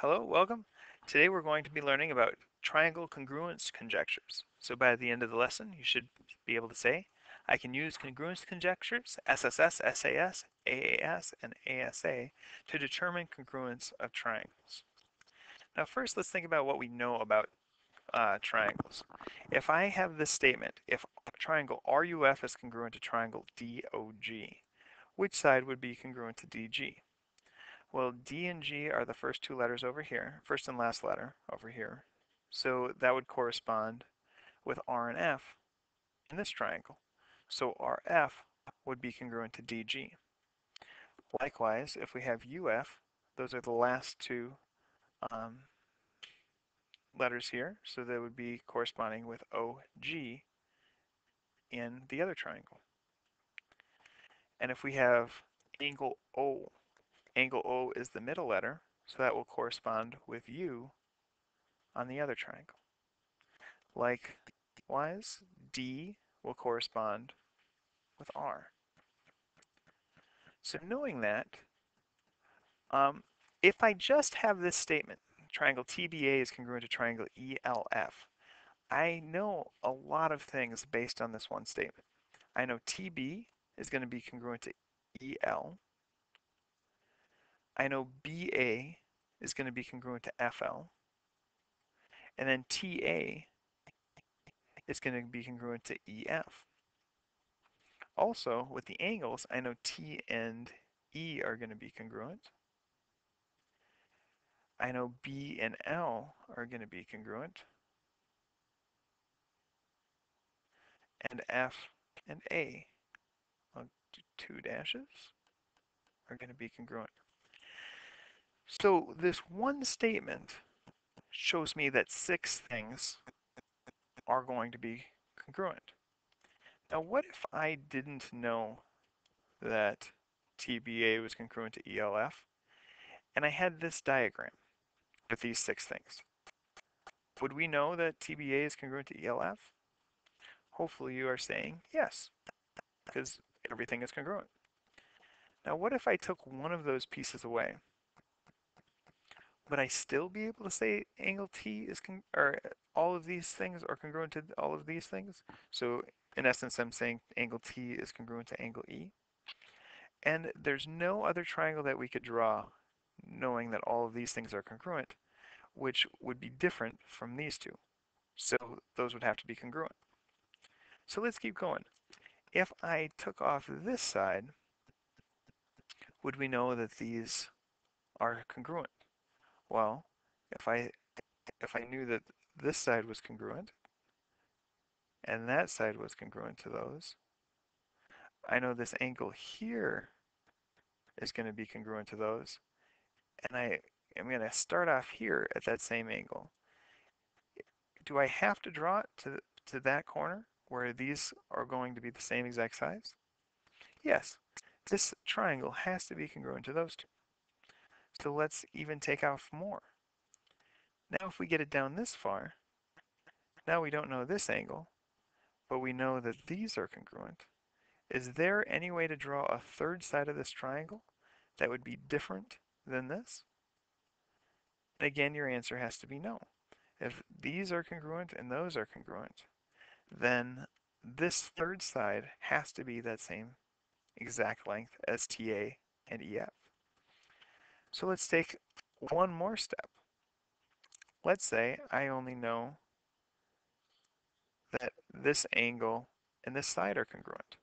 Hello, welcome. Today we're going to be learning about triangle congruence conjectures. So by the end of the lesson, you should be able to say, I can use congruence conjectures, SSS, SAS, AAS, and ASA to determine congruence of triangles. Now first, let's think about what we know about triangles. If I have this statement, if triangle RUF is congruent to triangle DOG, which side would be congruent to DG? Well, D and G are the first two letters over here, first and last letter over here. So that would correspond with R and F in this triangle. So RF would be congruent to DG. Likewise, if we have UF, those are the last two um, letters here, so they would be corresponding with OG in the other triangle. And if we have angle O is the middle letter, so that will correspond with U on the other triangle. Likewise, D will correspond with R. So knowing that, um, if I just have this statement, triangle TBA is congruent to triangle ELF, I know a lot of things based on this one statement. I know TB is going to be congruent to EL. I know BA is going to be congruent to FL. And then TA is going to be congruent to EF. Also, with the angles, I know T and E are going to be congruent. I know B and L are going to be congruent. And F and A, I'll do two dashes, are going to be congruent. So this one statement shows me that six things are going to be congruent. Now what if I didn't know that TBA was congruent to ELF, and I had this diagram with these six things? Would we know that TBA is congruent to ELF? Hopefully you are saying yes, because everything is congruent. Now what if I took one of those pieces away? Would I still be able to say angle T is, or all of these things are congruent to all of these things? So in essence, I'm saying angle T is congruent to angle E. And there's no other triangle that we could draw knowing that all of these things are congruent, which would be different from these two. So those would have to be congruent. So let's keep going. If I took off this side, would we know that these are congruent? Well, if I knew that this side was congruent and that side was congruent to those, I know this angle here is going to be congruent to those, and I am going to start off here at that same angle. Do I have to draw it to that corner where these are going to be the same exact size? Yes, this triangle has to be congruent to those two. So let's even take off more. Now if we get it down this far, now we don't know this angle, but we know that these are congruent. Is there any way to draw a third side of this triangle that would be different than this? And again, your answer has to be no. If these are congruent and those are congruent, then this third side has to be that same exact length as TA and EF. So let's take one more step. Let's say I only know that this angle and this side are congruent.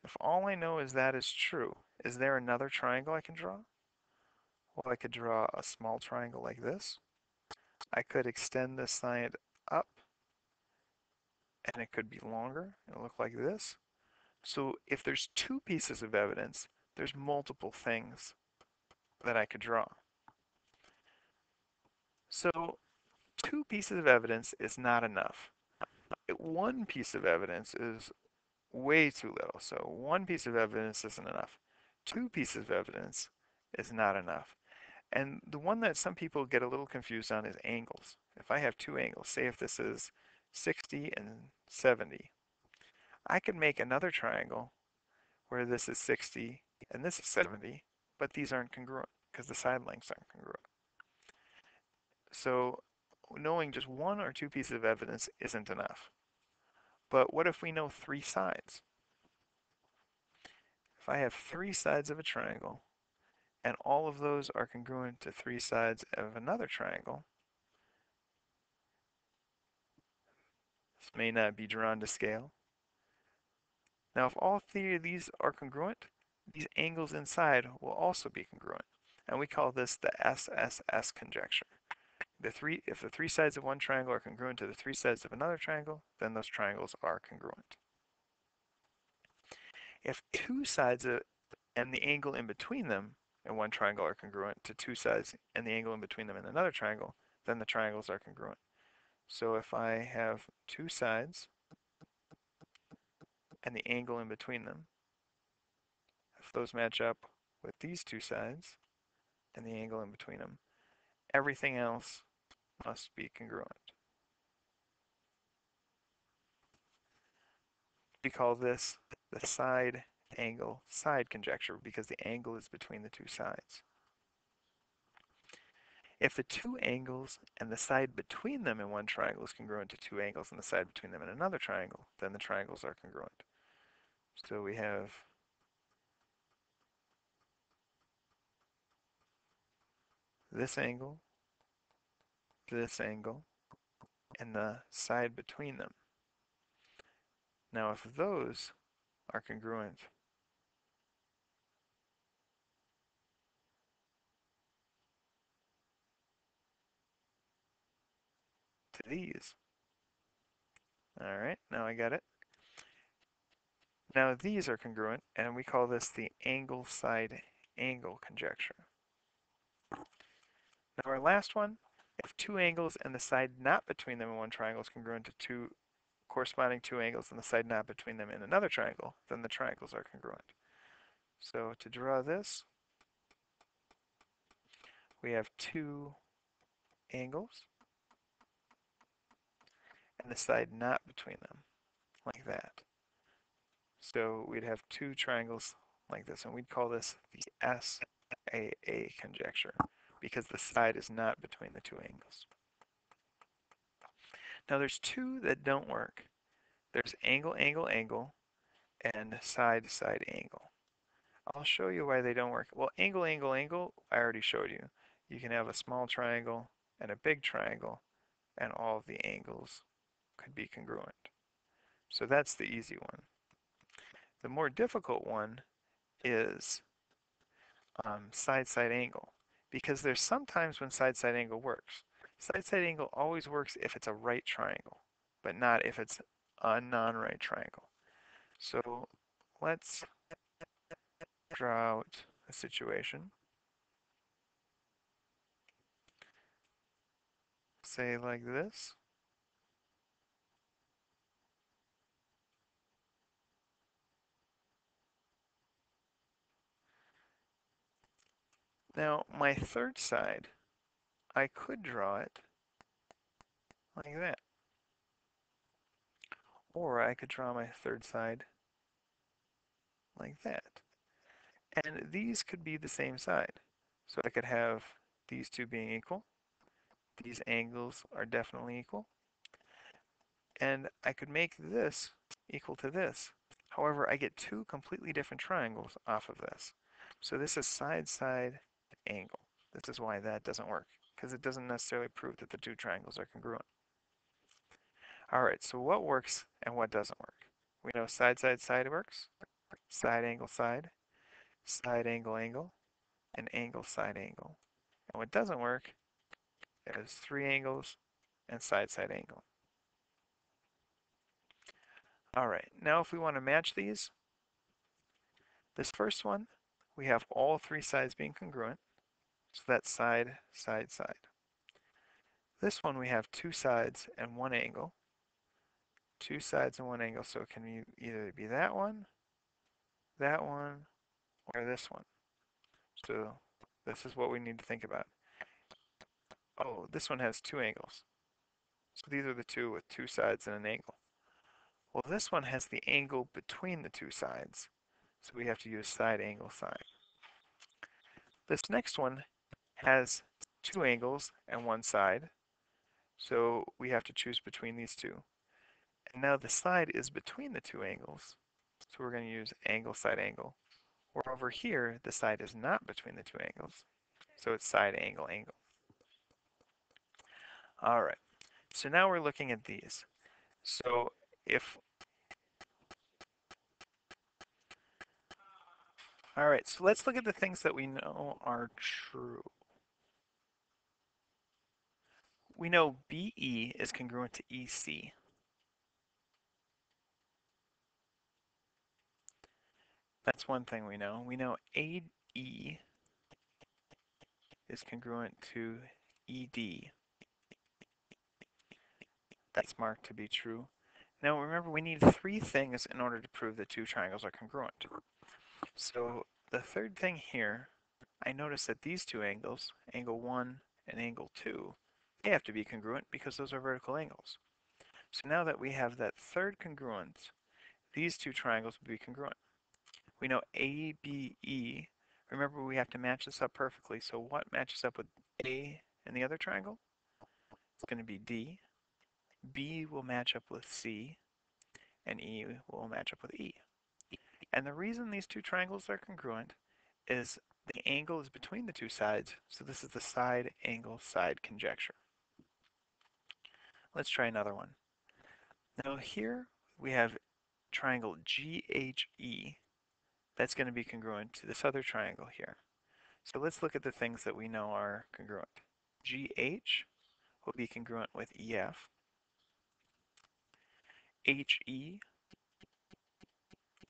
If all I know is that is true, is there another triangle I can draw? Well, I could draw a small triangle like this. I could extend this side up, and it could be longer. It'll look like this. So if there's two pieces of evidence, there's multiple things that I could draw. So two pieces of evidence is not enough. One piece of evidence is way too little. So one piece of evidence isn't enough. Two pieces of evidence is not enough. And the one that some people get a little confused on is angles. If I have two angles, say if this is 60 and 70, I could make another triangle where this is 60 and this is 70, but these aren't congruent because the side lengths aren't congruent. So knowing just one or two pieces of evidence isn't enough. But what if we know three sides? If I have three sides of a triangle, and all of those are congruent to three sides of another triangle, this may not be drawn to scale. Now, if all three of these are congruent, these angles inside will also be congruent. And we call this the SSS conjecture. If the three sides of one triangle are congruent to the three sides of another triangle, then those triangles are congruent. If two sides and the angle in between them in one triangle are congruent to two sides and the angle in between them in another triangle, then the triangles are congruent. So if I have two sides and the angle in between them, if those match up with these two sides and the angle in between them, everything else must be congruent. We call this the side angle side conjecture because the angle is between the two sides. If the two angles and the side between them in one triangle is congruent to two angles and the side between them in another triangle, then the triangles are congruent. So we have this angle, and the side between them. Now if those are congruent to these, all right, now I got it. Now these are congruent, and we call this the angle side angle conjecture. Now our last one, if two angles and the side not between them in one triangle is congruent to two corresponding two angles and the side not between them in another triangle, then the triangles are congruent. So to draw this, we have two angles and the side not between them, like that. So we'd have two triangles like this, and we'd call this the SAA conjecture because the side is not between the two angles. Now there's two that don't work. There's angle, angle, angle, and side, side angle. I'll show you why they don't work. Well, angle, angle, angle, I already showed you. You can have a small triangle and a big triangle, and all of the angles could be congruent. So that's the easy one. The more difficult one is side-side angle, because there's sometimes when side-side angle works. Side-side angle always works if it's a right triangle, but not if it's a non-right triangle. So let's draw out a situation. Say like this. Now my third side, I could draw it like that. Or I could draw my third side like that. And these could be the same side. So I could have these two being equal. These angles are definitely equal. And I could make this equal to this. However, I get two completely different triangles off of this. So this is side-side angle. This is why that doesn't work, because it doesn't necessarily prove that the two triangles are congruent. All right, so what works and what doesn't work? We know side, side, side works, side, angle, angle, and angle, side, angle. And what doesn't work is three angles and side, side, angle. All right, now if we want to match these, this first one, we have all three sides being congruent, so that's side, side, side. This one we have two sides and one angle, two sides and one angle, so it can either be that one, or this one. So this is what we need to think about. Oh, this one has two angles. So these are the two with two sides and an angle. Well, this one has the angle between the two sides. So we have to use side, angle, side. This next one has two angles and one side. So we have to choose between these two. And now the side is between the two angles. So we're going to use angle, side, angle. Or over here, the side is not between the two angles. So it's side, angle, angle. All right. So now we're looking at these. So if, all right, so let's look at the things that we know are true. We know BE is congruent to EC. That's one thing we know. We know AE is congruent to ED. That's marked to be true. Now remember, we need three things in order to prove that two triangles are congruent. So the third thing here, I notice that these two angles, angle 1 and angle 2, they have to be congruent because those are vertical angles. So now that we have that third congruence, these two triangles will be congruent. We know ABE. Remember, we have to match this up perfectly. So what matches up with A in the other triangle? It's going to be D. B will match up with C, and E will match up with E. And the reason these two triangles are congruent is the angle is between the two sides, so this is the side angle side conjecture. Let's try another one. Now here we have triangle GHE. That's going to be congruent to this other triangle here. So let's look at the things that we know are congruent. GH will be congruent with EF. HE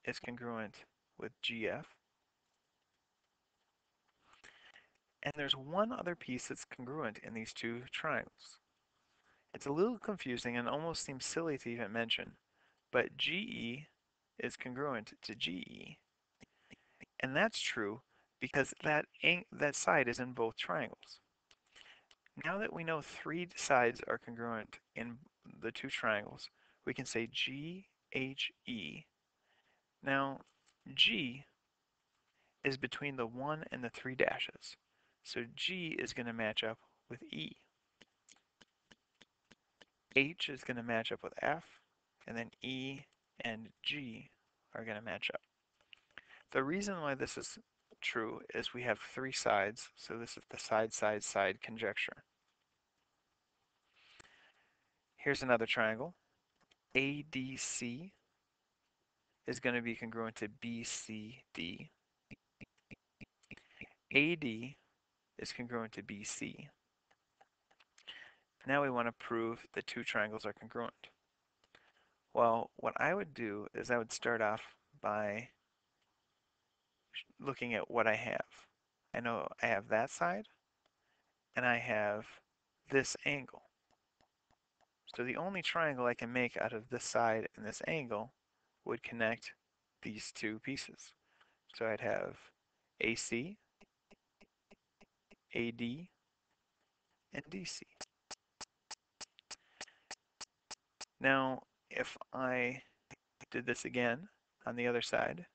is congruent with GF. And there's one other piece that's congruent in these two triangles. It's a little confusing and almost seems silly to even mention, but GE is congruent to GE. And that's true because that side is in both triangles. Now that we know three sides are congruent in the two triangles, we can say GHE. Now, G is between the 1 and the 3 dashes. So G is going to match up with E. H is going to match up with F, and then E and G are going to match up. The reason why this is true is we have three sides, so this is the side, side, side conjecture. Here's another triangle. ADC is going to be congruent to BCD. AD is congruent to BC. Now we want to prove that two triangles are congruent. Well, what I would do is I would start off by looking at what I have. I know I have that side, and I have this angle. So the only triangle I can make out of this side and this angle would connect these two pieces. So I'd have AC, AD, and DC. Now, if I did this again on the other side,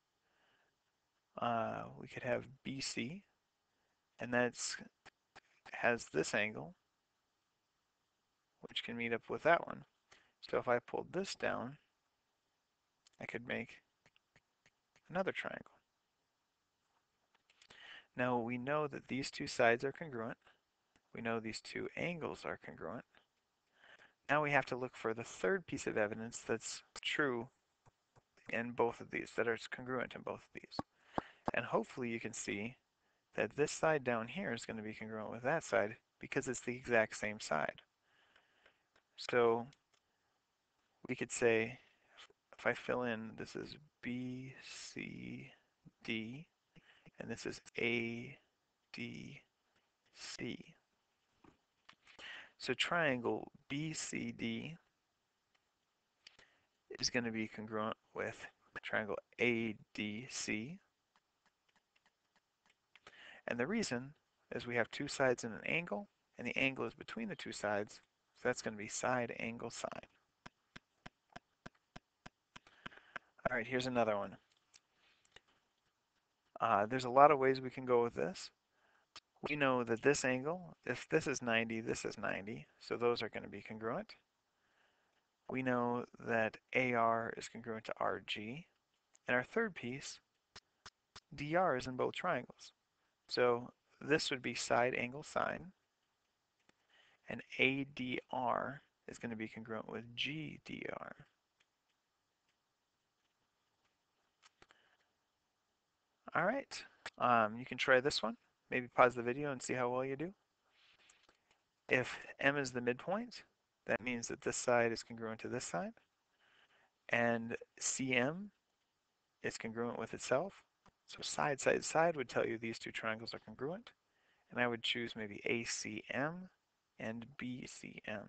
we could have BC, and that's has this angle, which can meet up with that one. So if I pulled this down, I could make another triangle. Now we know that these two sides are congruent. We know these two angles are congruent. Now we have to look for the third piece of evidence that's true in both of these, that are congruent in both of these. And hopefully you can see that this side down here is going to be congruent with that side because it's the exact same side. So we could say, if I fill in, this is B, C, D, and this is A, D, C. So triangle BCD is going to be congruent with triangle ADC. And the reason is we have two sides in an angle, and the angle is between the two sides, so that's going to be side, angle, side. All right, here's another one. There's a lot of ways we can go with this. We know that this angle, if this is 90, this is 90, so those are going to be congruent. We know that AR is congruent to RG. And our third piece, DR is in both triangles. So this would be side angle side, and ADR is going to be congruent with GDR. All right, you can try this one. Maybe pause the video and see how well you do. If M is the midpoint, that means that this side is congruent to this side, and CM is congruent with itself. So side, side, side would tell you these two triangles are congruent, and I would choose maybe ACM and BCM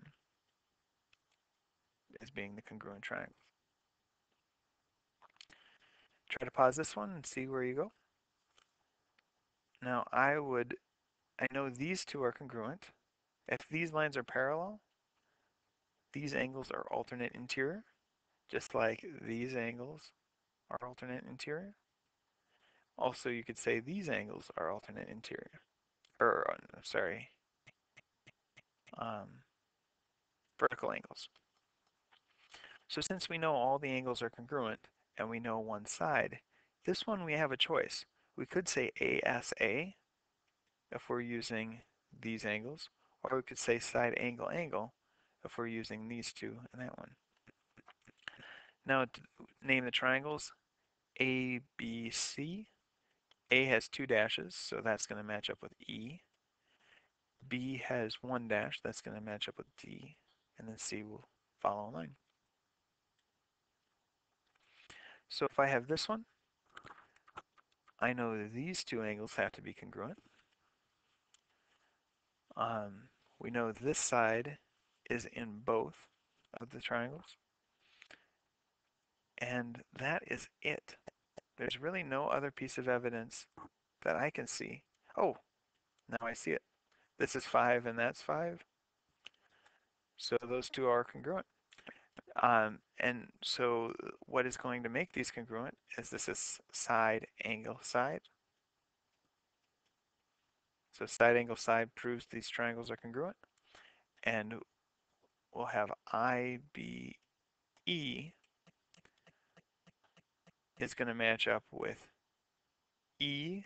as being the congruent triangles. Try to pause this one and see where you go. Now I know these two are congruent. If these lines are parallel, these angles are alternate interior, just like these angles are alternate interior. Also, you could say these angles are alternate interior, or sorry, um, vertical angles. So since we know all the angles are congruent and we know one side, this one we have a choice. We could say ASA if we're using these angles, or we could say side angle angle if we're using these two and that one. Now to name the triangles, ABC. A has two dashes, so that's going to match up with E. B has one dash, that's going to match up with D. And then C will follow a line. So if I have this one, I know that these two angles have to be congruent. We know this side is in both of the triangles. And that is it. There's really no other piece of evidence that I can see. Oh, now I see it. This is 5 and that's 5. So those two are congruent. And so what is going to make these congruent is this is side angle side. So side angle side proves these triangles are congruent. And we'll have IBE is going to match up with ETI.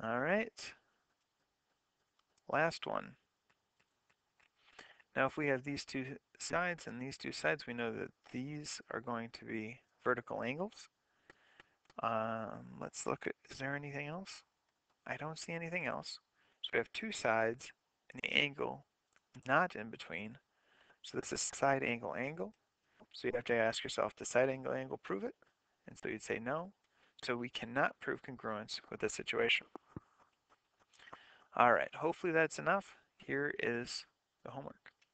All right, last one. Now if we have these two sides and these two sides, we know that these are going to be vertical angles. Let's look at, is there anything else? I don't see anything else. So we have two sides and the angle not in between. So this is side angle angle. So you have to ask yourself, does side angle angle prove it? And so you'd say no. So we cannot prove congruence with this situation. All right, hopefully that's enough. Here is the homework.